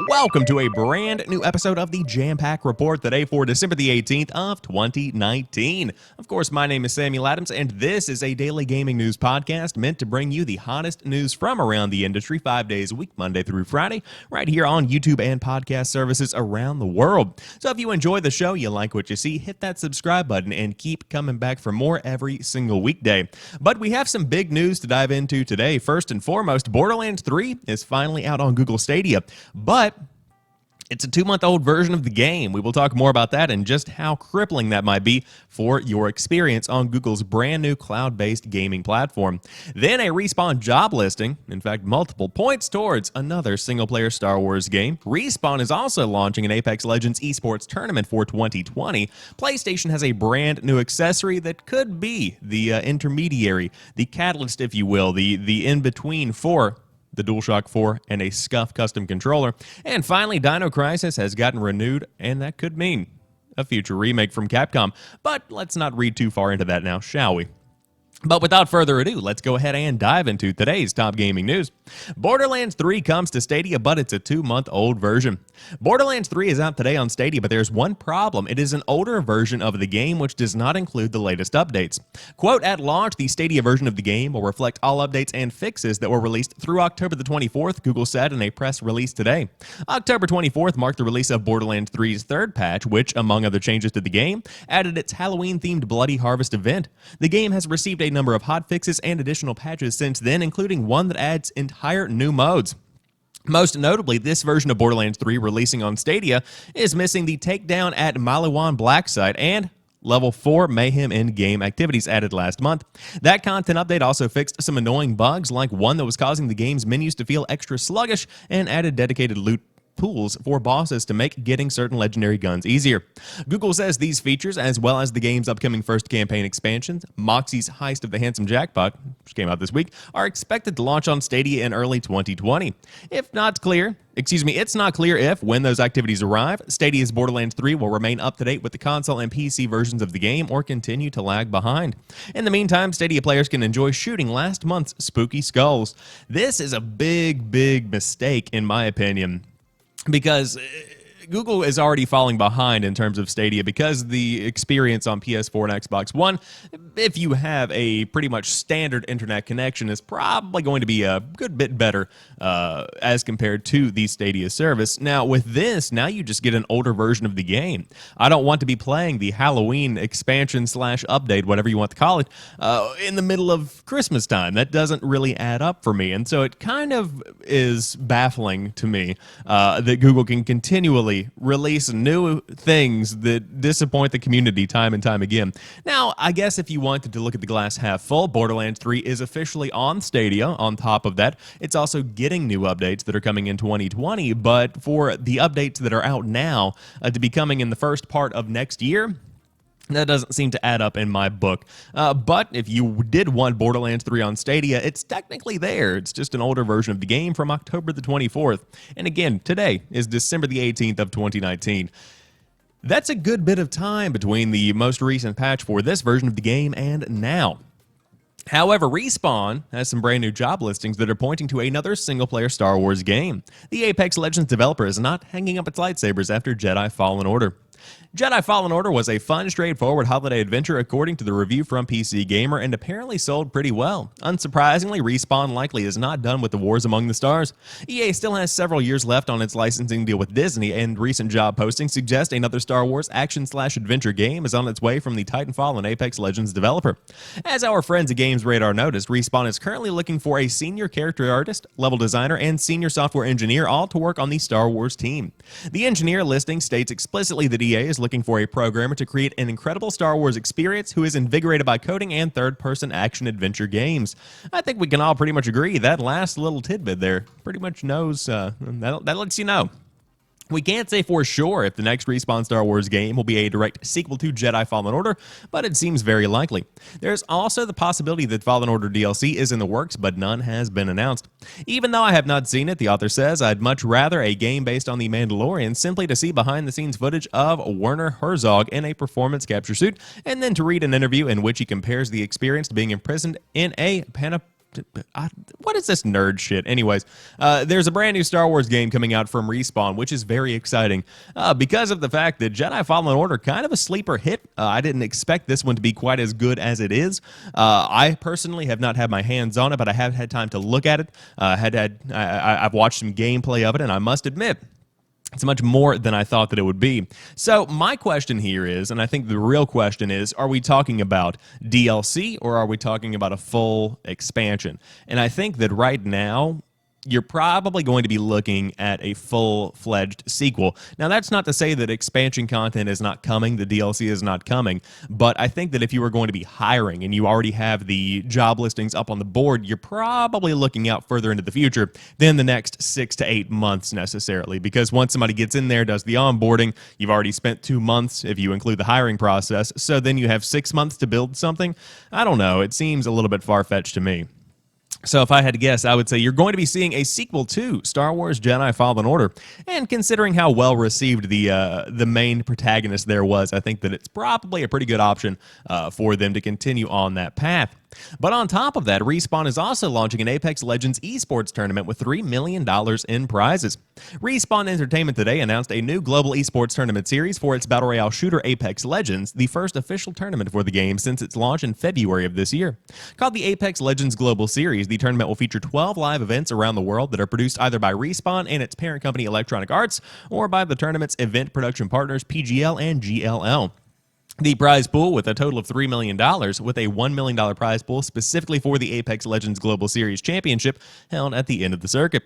Welcome to a brand new episode of the Jampack Report today for December the 18th of 2019. Of course, my name is Samuel Adams, and this is a daily gaming news podcast meant to bring you the hottest news from around the industry 5 days a week, Monday through Friday, right here on YouTube and podcast services around the world. So if you enjoy the show, you like what you see, hit that subscribe button and keep coming back for more every single weekday. But we have some big news to dive into today. First and foremost, Borderlands 3 is finally out on Google Stadia, but it's a 2-month-old version of the game. We will talk more about that and just how crippling that might be for your experience on Google's brand new cloud-based gaming platform. Then a Respawn job listing, in fact, multiple points towards another single-player Star Wars game. Respawn is also launching an Apex Legends eSports tournament for 2020. PlayStation has a brand new accessory that could be the intermediary, the catalyst, if you will, the in-between for the DualShock 4, and a SCUF custom controller. And finally, Dino Crisis has gotten renewed, and that could mean a future remake from Capcom. But let's not read too far into that now, shall we? But without further ado, let's go ahead and dive into today's top gaming news. Borderlands 3 comes to Stadia, but it's a 2-month-old version. Borderlands 3 is out today on Stadia, but there's one problem. It is an older version of the game, which does not include the latest updates. Quote, at launch, the Stadia version of the game will reflect all updates and fixes that were released through October the 24th, Google said in a press release today. October 24th marked the release of Borderlands 3's third patch, which, among other changes to the game, added its Halloween-themed Bloody Harvest event. The game has received a number of hotfixes and additional patches since then, including one that adds entire new modes. Most notably, this version of Borderlands 3 releasing on Stadia is missing the Takedown at Maliwan Black site and Level 4 Mayhem in-game activities added last month. That content update also fixed some annoying bugs, like one that was causing the game's menus to feel extra sluggish, and added dedicated loot pools for bosses to make getting certain legendary guns easier. Google says these features, as well as the game's upcoming first campaign expansion, Moxie's Heist of the Handsome Jackpot, which came out this week, are expected to launch on Stadia in early 2020. It's not clear if, when those activities arrive, Stadia's Borderlands 3 will remain up to date with the console and PC versions of the game or continue to lag behind. In the meantime, Stadia players can enjoy shooting last month's Spooky Skulls. This is a big mistake, in my opinion, because Google is already falling behind in terms of Stadia because the experience on PS4 and Xbox One, if you have a pretty much standard internet connection, is probably going to be a good bit better as compared to the Stadia service. Now, with this, now you just get an older version of the game. I don't want to be playing the Halloween expansion / update, whatever you want to call it, in the middle of Christmas time. That doesn't really add up for me, and so it kind of is baffling to me that Google can continually release new things that disappoint the community time and time again. Now, I guess if you wanted to look at the glass half full, Borderlands 3 is officially on Stadia. On top of that, it's also getting new updates that are coming in 2020, but for the updates that are out now to be coming in the first part of next year, that doesn't seem to add up in my book. But if you did want Borderlands 3 on Stadia, it's technically there. It's just an older version of the game from October the 24th. And again, today is December the 18th of 2019. That's a good bit of time between the most recent patch for this version of the game and now. However, Respawn has some brand new job listings that are pointing to another single-player Star Wars game. The Apex Legends developer is not hanging up its lightsabers after Jedi Fallen Order. Jedi Fallen Order was a fun, straightforward holiday adventure according to the review from PC Gamer, and apparently sold pretty well. Unsurprisingly, Respawn likely is not done with the wars among the stars. EA still has several years left on its licensing deal with Disney, and recent job postings suggest another Star Wars action/adventure game is on its way from the Titanfall and Apex Legends developer. As our friends at Games Radar noticed, Respawn is currently looking for a senior character artist, level designer, and senior software engineer, all to work on the Star Wars team. The engineer listing states explicitly that EA is looking for a programmer to create an incredible Star Wars experience who is invigorated by coding and third-person action-adventure games. I think we can all pretty much agree that last little tidbit there pretty much knows, that lets you know. We can't say for sure if the next Respawn Star Wars game will be a direct sequel to Jedi Fallen Order, but it seems very likely. There's also the possibility that Fallen Order DLC is in the works, but none has been announced. Even though I have not seen it, the author says, I'd much rather a game based on The Mandalorian simply to see behind-the-scenes footage of Werner Herzog in a performance capture suit, and then to read an interview in which he compares the experience to being imprisoned in a what is this nerd shit? Anyways, there's a brand new Star Wars game coming out from Respawn, which is very exciting because of the fact that Jedi Fallen Order, kind of a sleeper hit. I didn't expect this one to be quite as good as it is. I personally have not had my hands on it, but I have had time to look at it. I've watched some gameplay of it, and I must admit, it's much more than I thought that it would be. So my question here is, and I think the real question is, are we talking about DLC or are we talking about a full expansion? And I think that right now, you're probably going to be looking at a full-fledged sequel. Now, that's not to say that expansion content is not coming, the DLC is not coming, but I think that if you were going to be hiring and you already have the job listings up on the board, you're probably looking out further into the future than the next 6 to 8 months necessarily, because once somebody gets in there, does the onboarding, you've already spent 2 months if you include the hiring process, so then you have 6 months to build something. I don't know, it seems a little bit far-fetched to me. So if I had to guess, I would say you're going to be seeing a sequel to Star Wars Jedi Fallen Order. And considering how well received the main protagonist there was, I think that it's probably a pretty good option for them to continue on that path. But on top of that, Respawn is also launching an Apex Legends eSports tournament with $3 million in prizes. Respawn Entertainment today announced a new global eSports tournament series for its Battle Royale shooter Apex Legends, the first official tournament for the game since its launch in February of this year. Called the Apex Legends Global Series, the tournament will feature 12 live events around the world that are produced either by Respawn and its parent company Electronic Arts, or by the tournament's event production partners PGL and GLL. The prize pool, with a total of $3 million, with a $1 million prize pool specifically for the Apex Legends Global Series Championship held at the end of the circuit.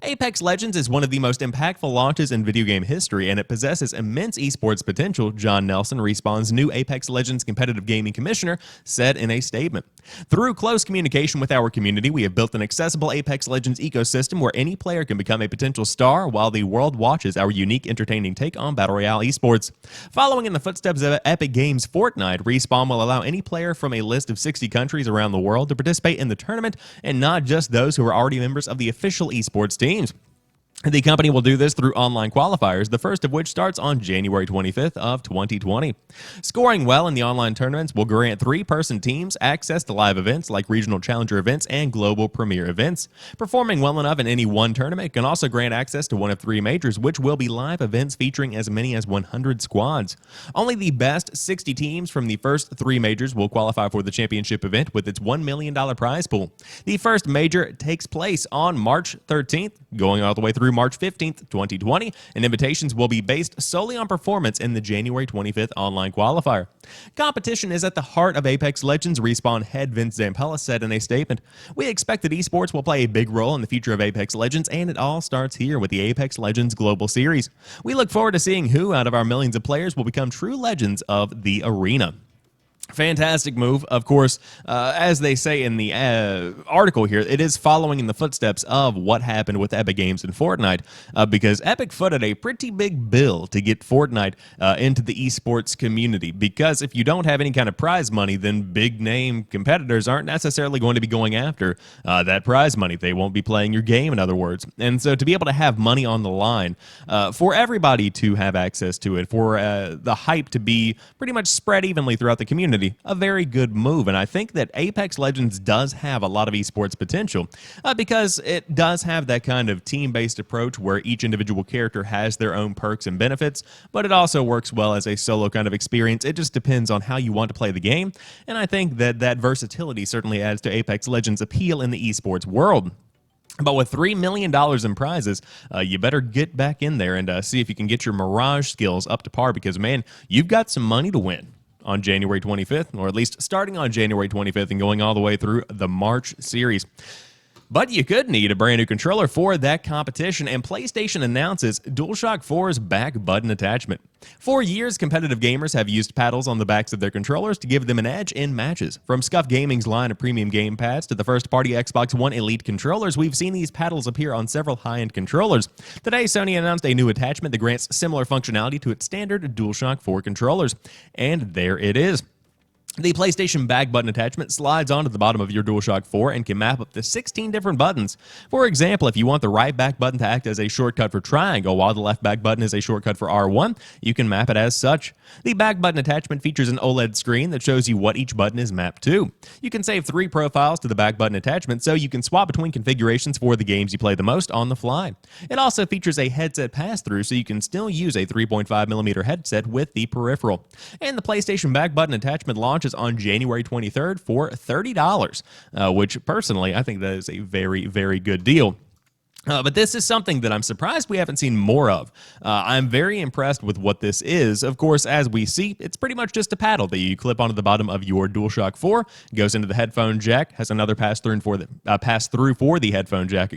Apex Legends is one of the most impactful launches in video game history, and it possesses immense esports potential, John Nelson, Respawn's new Apex Legends competitive gaming commissioner, said in a statement. Through close communication with our community, we have built an accessible Apex Legends ecosystem where any player can become a potential star while the world watches our unique, entertaining take on Battle Royale esports. Following in the footsteps of Epic Games' Fortnite, Respawn will allow any player from a list of 60 countries around the world to participate in the tournament, and not just those who are already members of the official esports teams. The company will do this through online qualifiers, the first of which starts on January 25th of 2020. Scoring well in the online tournaments will grant 3-person teams access to live events like regional challenger events and global premier events. Performing well enough in any one tournament can also grant access to one of 3 majors, which will be live events featuring as many as 100 squads. Only the best 60 teams from the first 3 majors will qualify for the championship event with its $1 million prize pool. The first major takes place on March 13th, going all the way through March 15th, 2020, and invitations will be based solely on performance in the January 25th online qualifier. Competition is at the heart of Apex Legends, Respawn head Vince Zampella said in a statement. We expect that esports will play a big role in the future of Apex Legends, and it all starts here with the Apex Legends Global Series. We look forward to seeing who out of our millions of players will become true legends of the arena. Fantastic move. Of course, as they say in the article here, it is following in the footsteps of what happened with Epic Games and Fortnite, because Epic footed a pretty big bill to get Fortnite into the esports community, because if you don't have any kind of prize money, then big-name competitors aren't necessarily going to be going after that prize money. They won't be playing your game, in other words. And so to be able to have money on the line, for everybody to have access to it, for the hype to be pretty much spread evenly throughout the community, a very good move. And I think that Apex Legends does have a lot of esports potential because it does have that kind of team-based approach where each individual character has their own perks and benefits, but it also works well as a solo kind of experience. It just depends on how you want to play the game, and I think that that versatility certainly adds to Apex Legends' appeal in the esports world. But with $3 million in prizes, you better get back in there and see if you can get your Mirage skills up to par, because, man, you've got some money to win on January 25th, or at least starting on January 25th and going all the way through the March series. But you could need a brand new controller for that competition, and PlayStation announces DualShock 4's back button attachment. For years, competitive gamers have used paddles on the backs of their controllers to give them an edge in matches. From Scuf Gaming's line of premium game pads to the first-party Xbox One Elite controllers, we've seen these paddles appear on several high-end controllers. Today, Sony announced a new attachment that grants similar functionality to its standard DualShock 4 controllers. And there it is. The PlayStation Back Button attachment slides onto the bottom of your DualShock 4 and can map up to 16 different buttons. For example, if you want the right back button to act as a shortcut for triangle while the left back button is a shortcut for R1, you can map it as such. The back button attachment features an OLED screen that shows you what each button is mapped to. You can save 3 profiles to the back button attachment so you can swap between configurations for the games you play the most on the fly. It also features a headset pass-through so you can still use a 3.5mm headset with the peripheral. And the PlayStation Back Button attachment launches on January 23rd for $30, which personally I think that is a very, very good deal. But this is something that I'm surprised we haven't seen more of. I'm very impressed with what this is. Of course, as we see, it's pretty much just a paddle that you clip onto the bottom of your DualShock 4, goes into the headphone jack, has another pass-through for the headphone jack,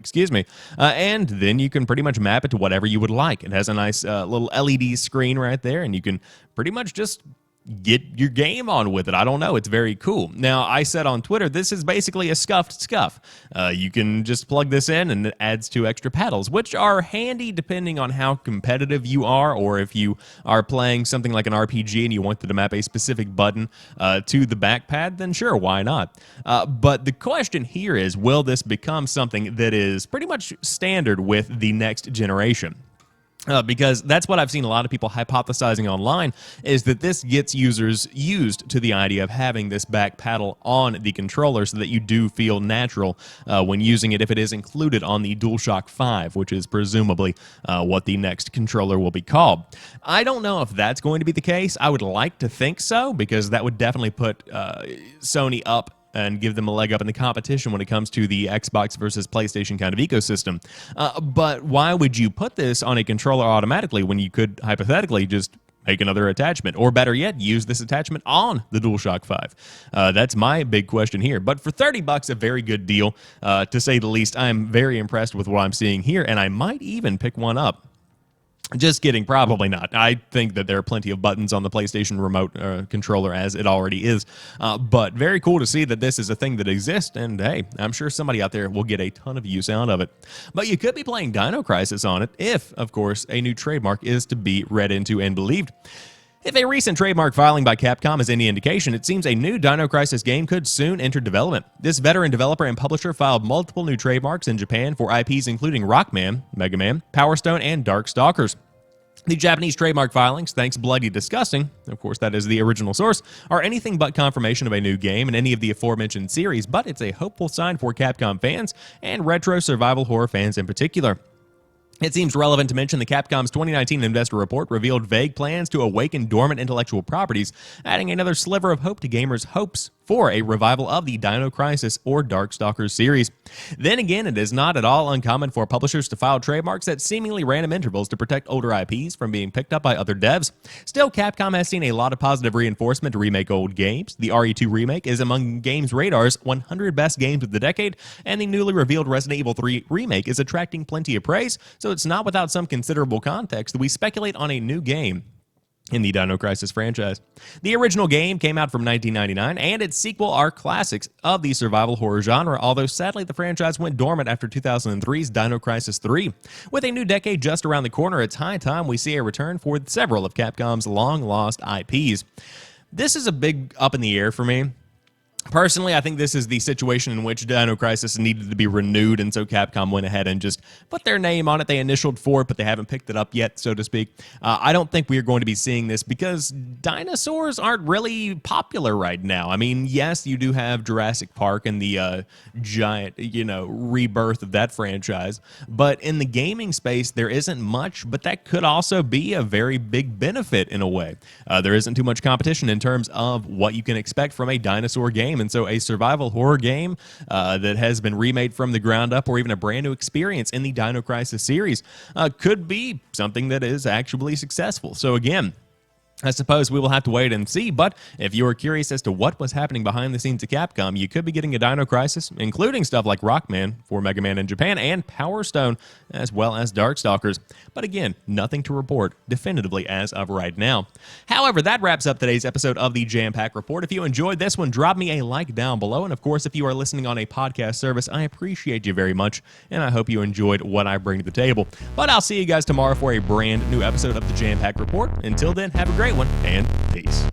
and then you can pretty much map it to whatever you would like. It has a nice little LED screen right there, and you can pretty much just get your game on with it. I don't know. It's very cool. Now, I said on Twitter, this is basically a scuffed scuff. You can just plug this in and it adds 2 extra paddles, which are handy depending on how competitive you are, or if you are playing something like an RPG and you want to map a specific button to the back pad, then sure, why not? But the question here is, will this become something that is pretty much standard with the next generation? Because that's what I've seen a lot of people hypothesizing online, is that this gets users used to the idea of having this back paddle on the controller so that you do feel natural when using it if it is included on the DualShock 5, which is presumably what the next controller will be called. I don't know if that's going to be the case. I would like to think so, because that would definitely put Sony up and give them a leg up in the competition when it comes to the Xbox versus PlayStation kind of ecosystem. But why would you put this on a controller automatically when you could hypothetically just make another attachment, or better yet, use this attachment on the DualShock 5? That's my big question here. But for $30, a very good deal, to say the least. I'm very impressed with what I'm seeing here, and I might even pick one up. Just kidding, probably not. I think that there are plenty of buttons on the PlayStation remote controller as it already is. But very cool to see that this is a thing that exists, and hey, I'm sure somebody out there will get a ton of use out of it. But you could be playing Dino Crisis on it if, of course, a new trademark is to be read into and believed. If a recent trademark filing by Capcom is any indication, it seems a new Dino Crisis game could soon enter development. This veteran developer and publisher filed multiple new trademarks in Japan for IPs including Rockman, Mega Man, Power Stone, and Darkstalkers. The Japanese trademark filings, thanks Bloody Disgusting, of course that is the original source, are anything but confirmation of a new game in any of the aforementioned series, but it's a hopeful sign for Capcom fans and retro survival horror fans in particular. It seems relevant to mention that Capcom's 2019 investor report revealed vague plans to awaken dormant intellectual properties, adding another sliver of hope to gamers' hopes for a revival of the Dino Crisis or Darkstalkers series. Then again, it is not at all uncommon for publishers to file trademarks at seemingly random intervals to protect older IPs from being picked up by other devs. Still, Capcom has seen a lot of positive reinforcement to remake old games. The RE2 remake is among Games Radar's 100 best games of the decade, and the newly revealed Resident Evil 3 remake is attracting plenty of praise, so it's not without some considerable context that we speculate on a new game in the Dino Crisis franchise. The original game came out from 1999, and its sequel are classics of the survival horror genre, although sadly the franchise went dormant after 2003's Dino Crisis 3. With a new decade just around the corner, it's high time we see a return for several of Capcom's long-lost IPs. This is a big up in the air for me. Personally, I think this is the situation in which Dino Crisis needed to be renewed, and so Capcom went ahead and just put their name on it. They initialed for it, but they haven't picked it up yet, so to speak. I don't think we are going to be seeing this because dinosaurs aren't really popular right now. I mean, yes, you do have Jurassic Park and the giant, rebirth of that franchise, but in the gaming space, there isn't much, but that could also be a very big benefit in a way. There isn't too much competition in terms of what you can expect from a dinosaur game. And so a survival horror game that has been remade from the ground up, or even a brand new experience in the Dino Crisis series, could be something that is actually successful. So again, I suppose we will have to wait and see, but if you are curious as to what was happening behind the scenes at Capcom, you could be getting a Dino Crisis, including stuff like Rockman for Mega Man in Japan, and Power Stone, as well as Darkstalkers. But again, nothing to report definitively as of right now. However, that wraps up today's episode of the Jampack Report. If you enjoyed this one, drop me a like down below, and of course, if you are listening on a podcast service, I appreciate you very much, and I hope you enjoyed what I bring to the table. But I'll see you guys tomorrow for a brand new episode of the Jampack Report. Until then, have a great one, and peace.